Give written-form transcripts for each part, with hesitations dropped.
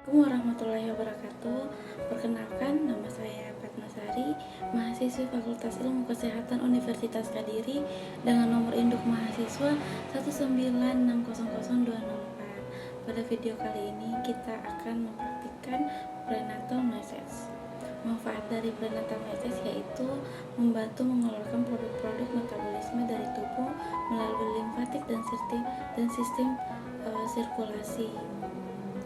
Assalamualaikum warahmatullahi wabarakatuh. Perkenalkan, nama saya Fatmasari, mahasiswi Fakultas Ilmu Kesehatan Universitas Kediri dengan nomor induk mahasiswa 196000264. Pada video kali ini kita akan mempraktikkan prenatal massage. Manfaat dari prenatal massage yaitu membantu mengeluarkan produk-produk metabolisme dari tubuh melalui limfatik dan sistem sirkulasi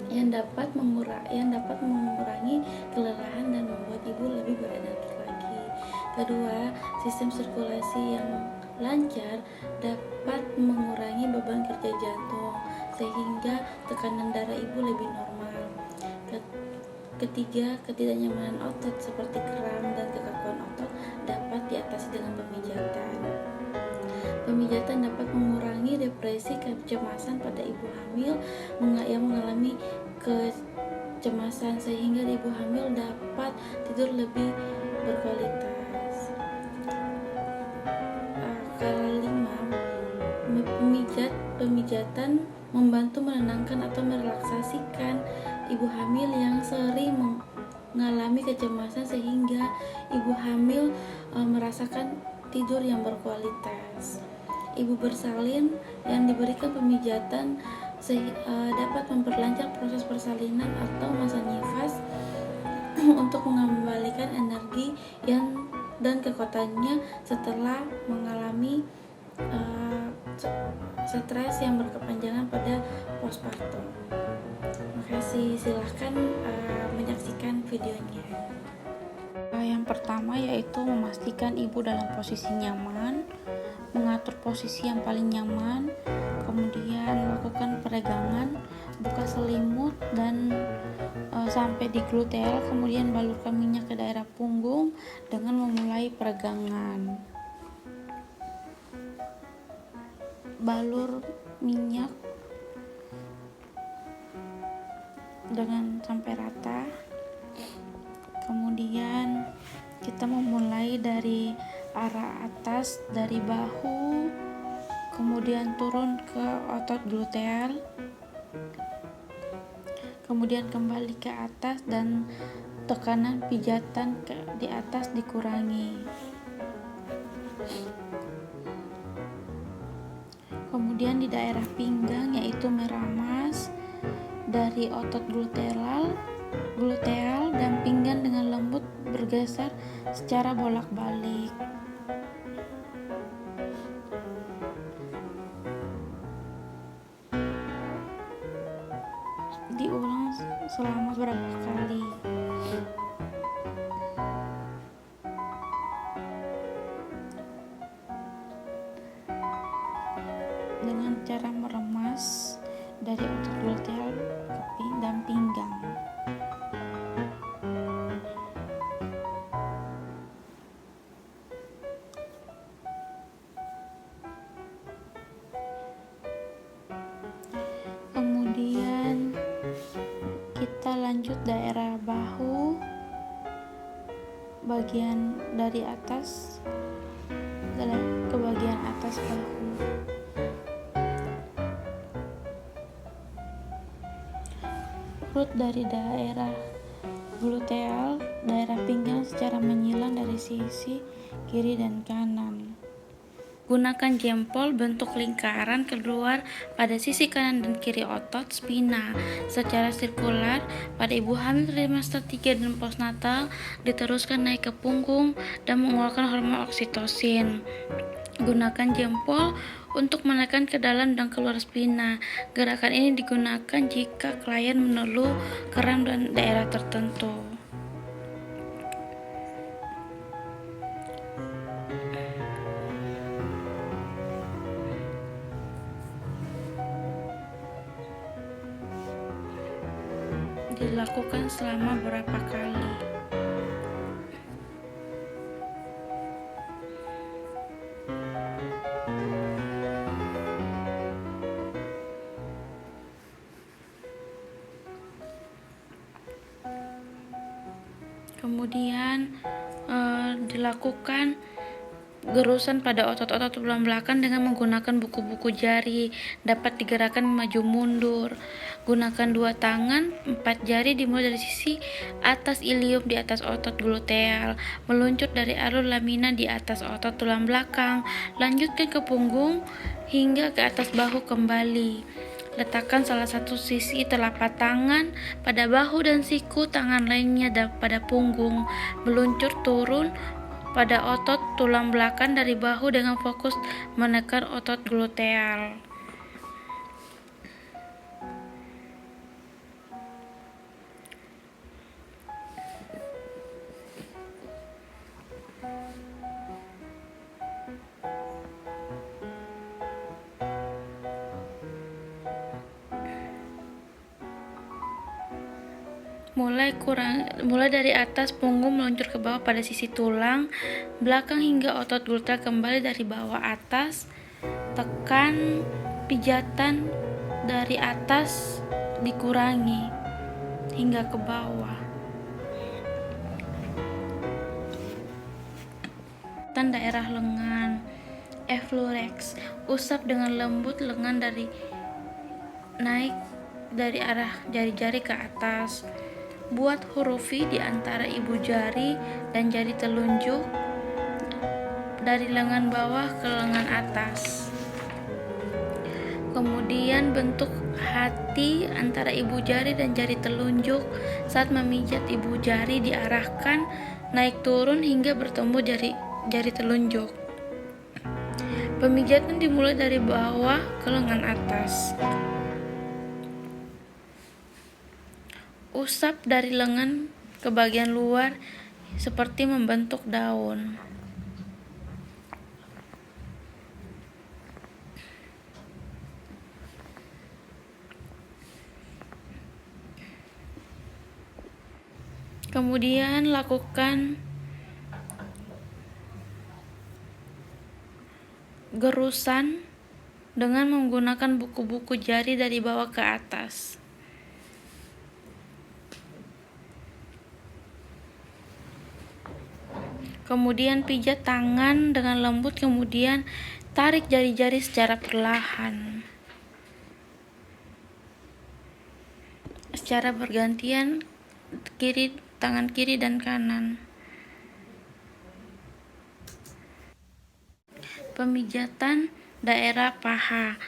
yang dapat mengurangi kelelahan dan membuat ibu lebih berenergi lagi. Kedua, sistem sirkulasi yang lancar dapat mengurangi beban kerja jantung sehingga tekanan darah ibu lebih normal. Ketiga, ketidaknyamanan otot seperti kram dan kekakuan otot dapat diatasi dengan pemijatan. Pemijatan dapat mengurangi depresi kecemasan pada ibu hamil yang mengalami kecemasan sehingga ibu hamil dapat tidur lebih berkualitas. Kelima, pemijatan membantu menenangkan atau merelaksasikan ibu hamil yang sering mengalami kecemasan sehingga ibu hamil merasakan tidur yang berkualitas. Ibu bersalin yang diberikan pemijatan dapat memperlancar proses persalinan atau masa nifas untuk mengembalikan energi dan kekuatannya setelah mengalami stres yang berkepanjangan pada postpartum. Terima kasih, silahkan menyaksikan videonya. Yang pertama yaitu memastikan ibu dalam posisi nyaman, mengatur posisi yang paling nyaman, kemudian lakukan peregangan, buka selimut dan sampai di gluteal, kemudian balurkan minyak ke daerah punggung dengan memulai peregangan. Balur minyak dengan sampai rata. Kemudian kita memulai dari arah atas, dari bahu, kemudian turun ke otot gluteal, kemudian kembali ke atas dan tekanan pijatan di atas dikurangi. Kemudian di daerah pinggang yaitu meramas dari otot gluteal dan pinggang dengan lembut bergeser secara bolak-balik. Diulang selama berapa kali. Dengan cara meremas dari otot gluteal dan pinggang. Kemudian kita lanjut daerah bahu, bagian dari atas ke bagian atas bahu. Urut dari daerah gluteal, daerah pinggang secara menyilang dari sisi kiri dan kanan. Gunakan jempol bentuk lingkaran keluar pada sisi kanan dan kiri otot spina secara sirkular pada ibu hamil trimester 3 dan postnatal, diteruskan naik ke punggung dan mengeluarkan hormon oksitosin. Gunakan jempol untuk menekan ke dalam dan keluar spina. Gerakan ini digunakan jika klien mengeluh kram dan daerah tertentu. Dilakukan selama berapa kali. Kemudian dilakukan Gerusan pada otot-otot tulang belakang dengan menggunakan buku-buku jari dapat digerakkan maju mundur. Gunakan 2 tangan, 4 jari dimulai dari sisi atas ilium di atas otot gluteal, meluncur dari alur lamina di atas otot tulang belakang, lanjutkan ke punggung hingga ke atas bahu kembali. Letakkan salah satu sisi telapak tangan pada bahu dan siku tangan lainnya pada punggung, meluncur turun pada otot tulang belakang dari bahu dengan fokus menekan otot gluteal. Mulai dari atas punggung meluncur ke bawah pada sisi tulang belakang hingga otot gluteal kembali dari bawah atas. Tekan pijatan dari atas dikurangi hingga ke bawah. Daerah lengan, efflerex, usap dengan lembut lengan naik dari arah jari-jari ke atas. Buat huruf V di antara ibu jari dan jari telunjuk dari lengan bawah ke lengan atas. Kemudian bentuk hati antara ibu jari dan jari telunjuk. Saat memijat ibu jari diarahkan naik turun hingga bertemu jari telunjuk. Pemijatan dimulai dari bawah ke lengan atas. Usap dari lengan ke bagian luar seperti membentuk daun. Kemudian lakukan gerusan dengan menggunakan buku-buku jari dari bawah ke atas. Kemudian pijat tangan dengan lembut, kemudian tarik jari-jari secara perlahan. Secara bergantian tangan kiri dan kanan. Pemijatan daerah paha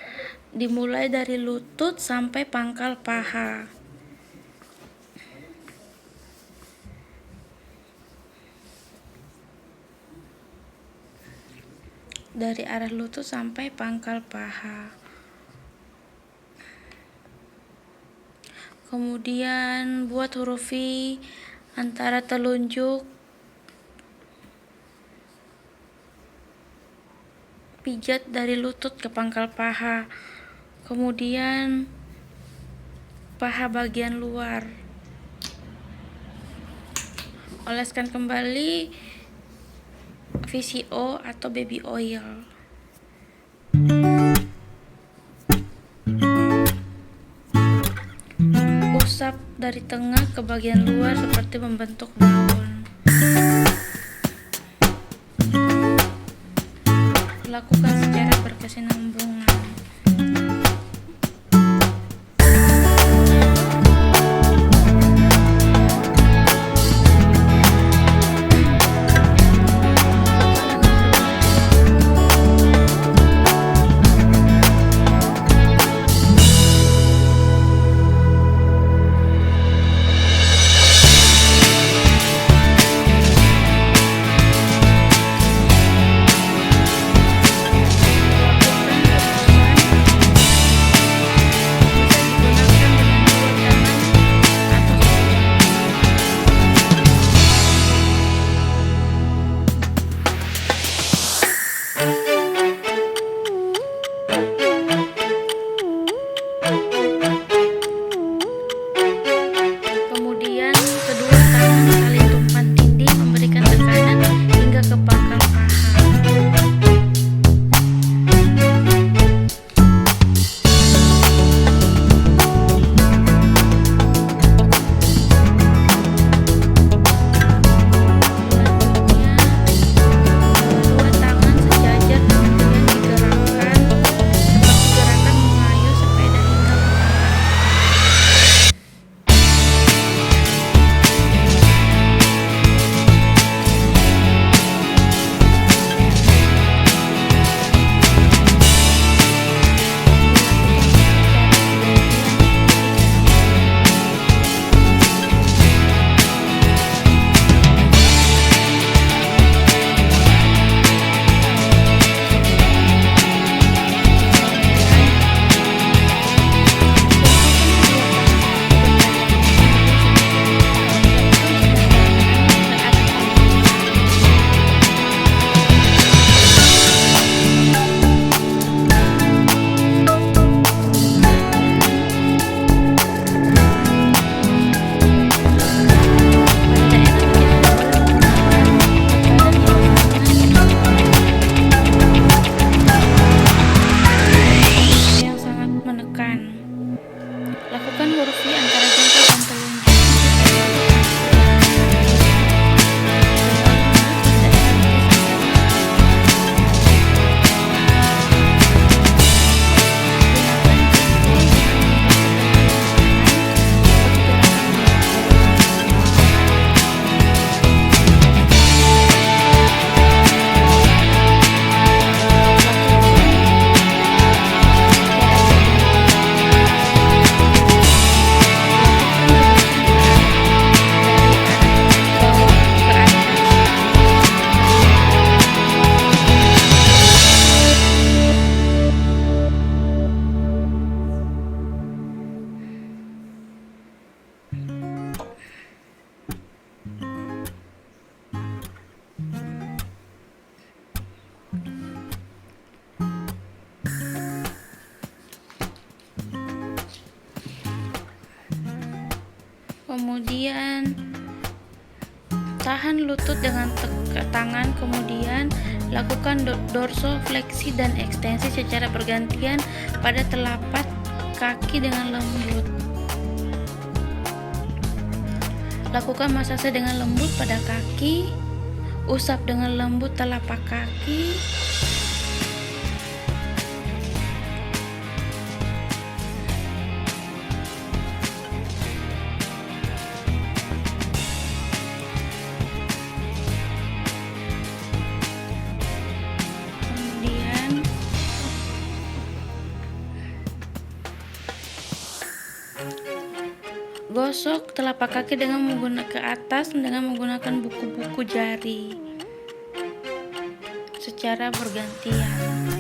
dimulai dari lutut sampai pangkal paha. Dari arah lutut sampai pangkal paha. Kemudian buat huruf V antara telunjuk, pijat dari lutut ke pangkal paha. Kemudian paha bagian luar. Oleskan kembali VCO atau baby oil. Usap dari tengah ke bagian luar seperti membentuk daun. Lakukan secara berkesinambungan. lakukan. Lakukan huruf V antara jempol dan telunjuk. Kemudian tahan lutut dengan tangan, kemudian lakukan dorsofleksi dan ekstensi secara bergantian pada telapak kaki dengan lembut. Lakukan masase dengan lembut pada kaki, usap dengan lembut telapak kaki. Kemudian gosok telapak kaki dengan menggunakan ke atas dengan menggunakan buku-buku jari secara bergantian.